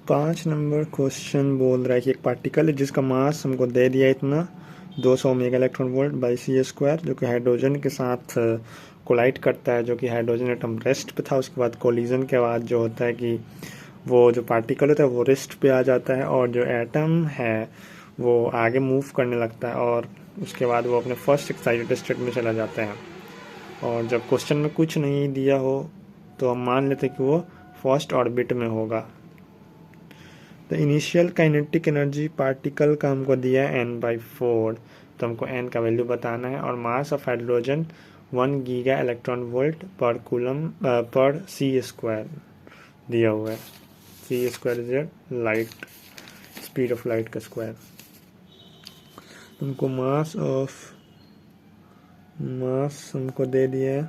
5 number question बोल रहा है कि एक पार्टिकल है जिसका मास हमको दे दिया इतना 200 mega electron volt by c square, जो कि हाइड्रोजन के साथ कोलाइड करता है, जो कि हाइड्रोजन एटम रेस्ट पे था। उसके बाद कोलिजन के बाद जो होता है कि वो जो पार्टिकल होता है वो रेस्ट पे आ जाता है और जो एटम है वो आगे मूव करने लगता है और उसके बाद वो अपने फर्स्ट एक्साइटेड स्टेट में चला जाता है। और जब क्वेश्चन में कुछ नहीं दिया हो तो हम मान लेते हैं कि वो फर्स्ट ऑर्बिट में होगा। तो इनिशियल काइनेटिक एनर्जी पार्टिकल का हमको दिया है n/4, तो हमको n का वैल्यू बताना है। और mass of hydrogen 1 giga electron volt per coulomb per C square दिया हुआ है। C square is light, speed of light का स्क्वायर। हमको मास हमको दे दिया है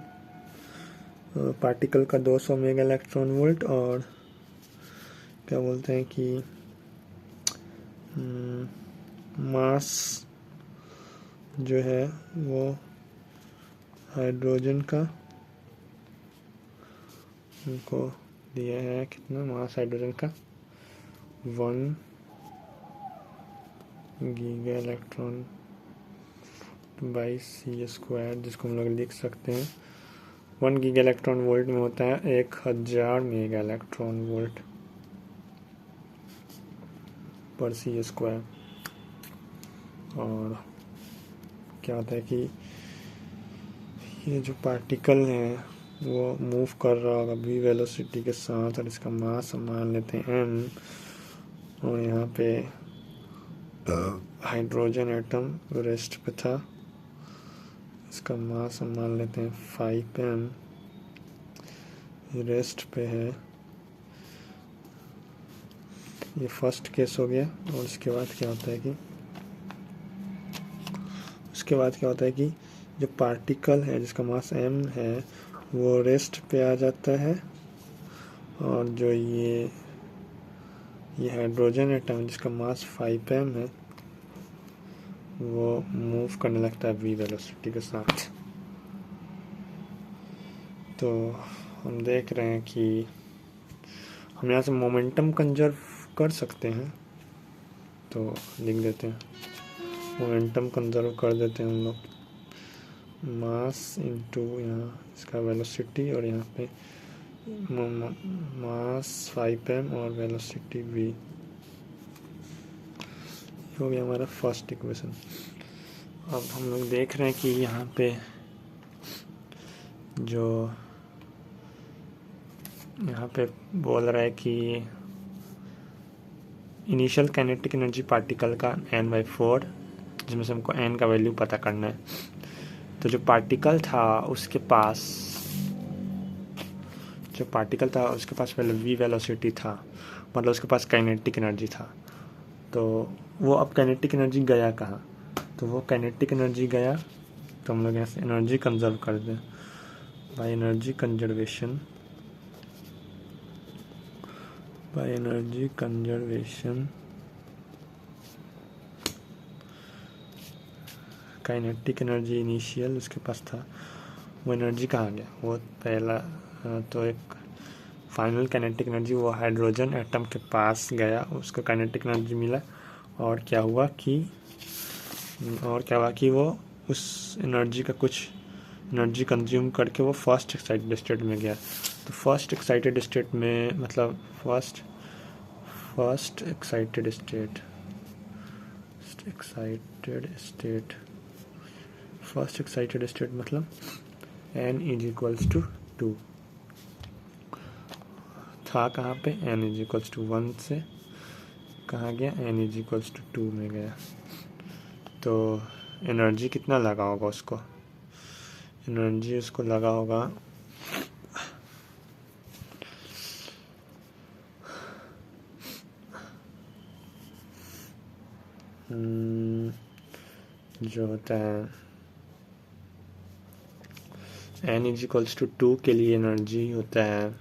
पार्टिकल का 200 मेगा इलेक्ट्रॉन वोल्ट, और क्या बोलते हैं कि मास जो है वो हाइड्रोजन का हमको दिया है कितना मास हाइड्रोजन का 1 giga electron by c square, जिसको हम लोग लिख सकते हैं 1 गीगा इलेक्ट्रॉन वोल्ट में होता है 1000 मेगा इलेक्ट्रॉन वोल्ट पर सी स्क्वायर। और क्या होता है कि ये जो पार्टिकल है वो मूव कर रहा होगा v वेलोसिटी के साथ, और इसका मास हम मान लेते हैं m, और यहाँ पे हाइड्रोजन एटम रेस्ट पे था, इसका मास हम मान लेते हैं 5m, रेस्ट पे है। ये फर्स्ट केस हो गया। और उसके बाद क्या होता है कि जो पार्टिकल है जिसका मास m है वो रेस्ट पे आ जाता है, और जो ये हाइड्रोजन एटम जिसका मास 5m है वो मूव करने लगता है v वेलोसिटी के साथ। तो हम देख रहे हैं कि हम यहाँ से मोमेंटम कंजर्व कर सकते हैं, तो लिख देते हैं मोमेंटम कंजर्व कर देते हैं हम लोग, मास इनटू यहाँ इसका वेलोसिटी, और यहाँ पे मास 5m और वेलोसिटी v हो गया हमारा फर्स्ट इक्वेशन। अब हम लोग देख रहे हैं कि यहाँ पे जो यहाँ पे बोल रहा है कि इनिशियल काइनेटिक एनर्जी पार्टिकल का n/4, जिसमें से हमको n का वैल्यू पता करना है। तो जो पार्टिकल था उसके पास पहले v वेलोसिटी था, मतलब उसके पास काइनेटिक एनर्जी था। तो वो अब काइनेटिक एनर्जी गया कहाँ, तो वो काइनेटिक एनर्जी गया, तो हम लोग यहाँ से एनर्जी कंजर्व कर दें by energy conservation. Kinetic energy initial उसके पास था, वो एनर्जी कहाँ गया, वो पहला तो एक फाइनल काइनेटिक एनर्जी वो हाइड्रोजन एटम के पास गया, उसको काइनेटिक एनर्जी मिला। और क्या हुआ कि वो उस एनर्जी का कुछ एनर्जी कंज्यूम करके वो फर्स्ट एक्साइटेड स्टेट में गया। तो फर्स्ट एक्साइटेड स्टेट में मतलब फर्स्ट एक्साइटेड स्टेट मतलब n = 2 था। कहाँ पे n = 1 से कहाँ गया, n = 2 में गया। तो एनर्जी कितना लगा होगा उसको, एनर्जी उसको लगा होगा जो होता है n = 2 के लिए एनर्जी होता है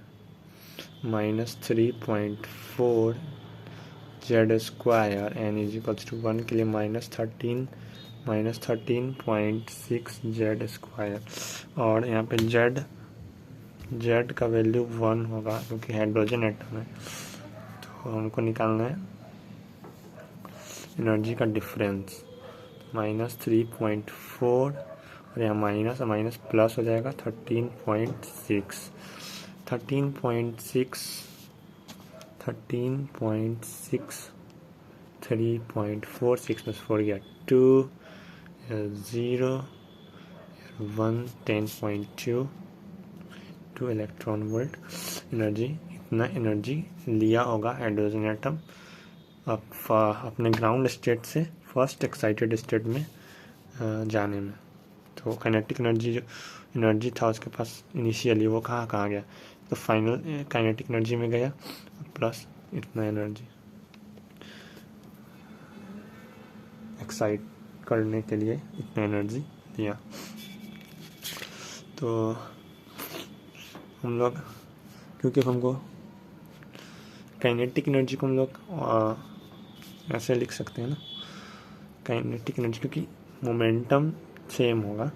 -3.4 z², n = 1 के लिए -13.6 z²। और यहाँ पे z का वैल्यू 1 होगा क्योंकि हाइड्रोजन एटम है, तो और हमको निकालना है एनर्जी का डिफरेंस, -3.4 और यहाँ माइनस माइनस प्लस हो जाएगा 13.6 3.46 प्लस 4 गया 2 0 1 10.2 इलेक्ट्रॉन वोल्ट एनर्जी। इतना एनर्जी लिया होगा हाइड्रोजन एटम अपने ग्राउंड स्टेट से फर्स्ट एक्साइटेड स्टेट में जाने में। तो काइनेटिक एनर्जी जो एनर्जी था उसके पास इनिशियली वो कहाँ गया, तो फाइनल काइनेटिक एनर्जी में गया प्लस इतना एनर्जी एक्साइट करने के लिए इतना एनर्जी दिया। तो हम लोग क्योंकि हमको काइनेटिक एनर्जी को हम लोग ऐसे लिख सकते हैं ना, काइनेटिक एनर्जी क्योंकि मोमेंटम सेम होगा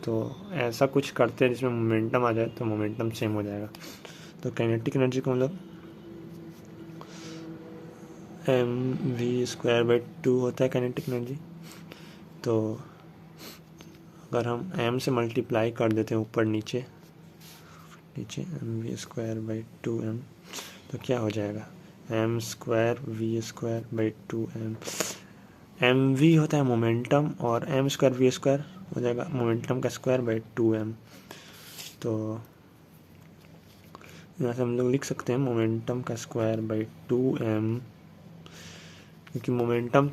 तो ऐसा कुछ करते हैं जिसमें मोमेंटम आ जाए तो मोमेंटम सेम हो जाएगा। तो काइनेटिक एनर्जी को हम लोग mv²/2 होता है काइनेटिक एनर्जी। तो अगर हम m से मल्टीप्लाई कर देते हैं ऊपर नीचे mv²/2m तो क्या हो जाएगा m²v²/2m। mv होता है मोमेंटम और m²v² हो जाएगा मोमेंटम का स्क्वायर/2m। तो यहाँ से हम लोग लिख सकते हैं मोमेंटम का स्क्वायर/2m, क्योंकि मोमेंटम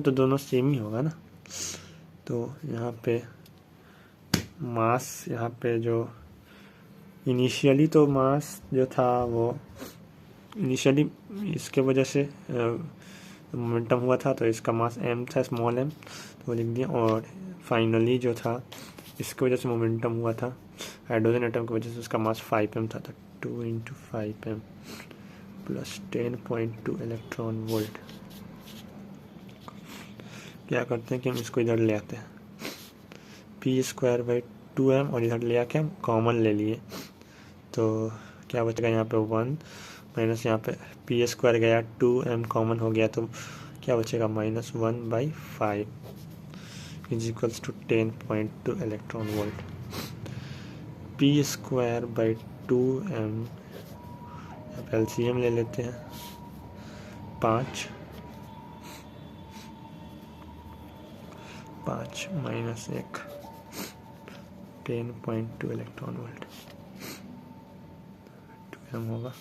तो दोनों सेम ही होगा ना। तो यहाँ पे मास, यहाँ पे जो इनिशियली तो मास जो था वो इनिशियली इसके वजह से मोमेंटम हुआ था तो इसका मास m था, स्मॉल m, तो लिख दिया। और फाइनली जो था इसकी वजह से मोमेंटम हुआ था हाइड्रोजन एटम की वजह से, उसका मास 5m था। तो 2 × 5m प्लस 10.2 इलेक्ट्रॉन वोल्ट। क्या करते हैं कि हम इसको इधर ले आते हैं p²/2m और इधर ले आके हम कॉमन ले लिए तो क्या बचेगा यहाँ पे 1 माइनस यहाँ पे p² गया 2m कॉमन हो गया तो क्या बचेगा -1/5 is to 10.2 electron volt. p²/2m LCM ले लेते हैं 5 माइनस 1 10.2 इलेक्ट्रॉन वोल्ट 2m होगा।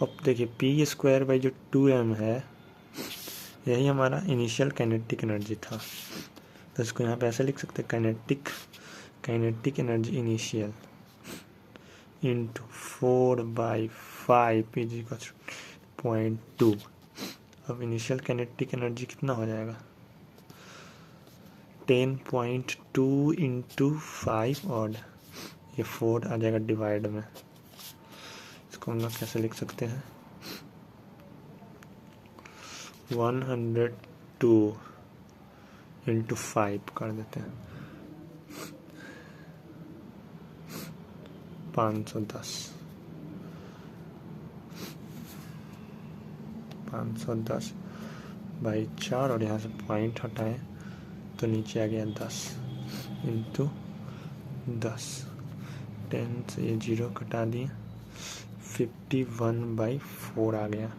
अब देखिए p²/2m है, यही हमारा इनिशियल काइनेटिक एनर्जी था। तो इसको यहाँ पे ऐसे लिख सकते हैं काइनेटिक एनर्जी इनिशियल इंटू 4/5 = 0.2। अब इनिशियल काइनेटिक एनर्जी कितना हो जाएगा 10.2 × 5 और ये 4 आ जाएगा डिवाइड में। इसको हम लोग कैसे लिख सकते हैं 102 × 5 कर देते हैं 510/4 और यहाँ से पॉइंट हटाएं तो नीचे आ गया 10 × 10 10 से ये 0 कटा दिए 51/4 आ गया।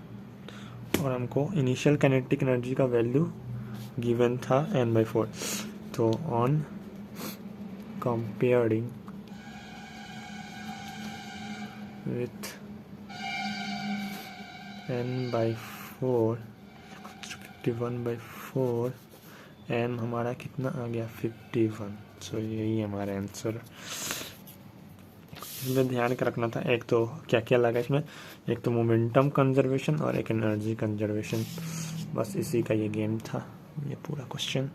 और हमको इनिशियल काइनेटिक एनर्जी का वैल्यू गिवन था n/4। तो on comparing with n/4 51/4 n हमारा कितना आ गया 51। सो यही हमारा आंसर। इसमें ध्यान का रखना था एक तो क्या क्या लगा इसमें, एक तो मोमेंटम कंजर्वेशन और एक एनर्जी कंजर्वेशन, बस इसी का ये गेम था ये पूरा क्वेश्चन।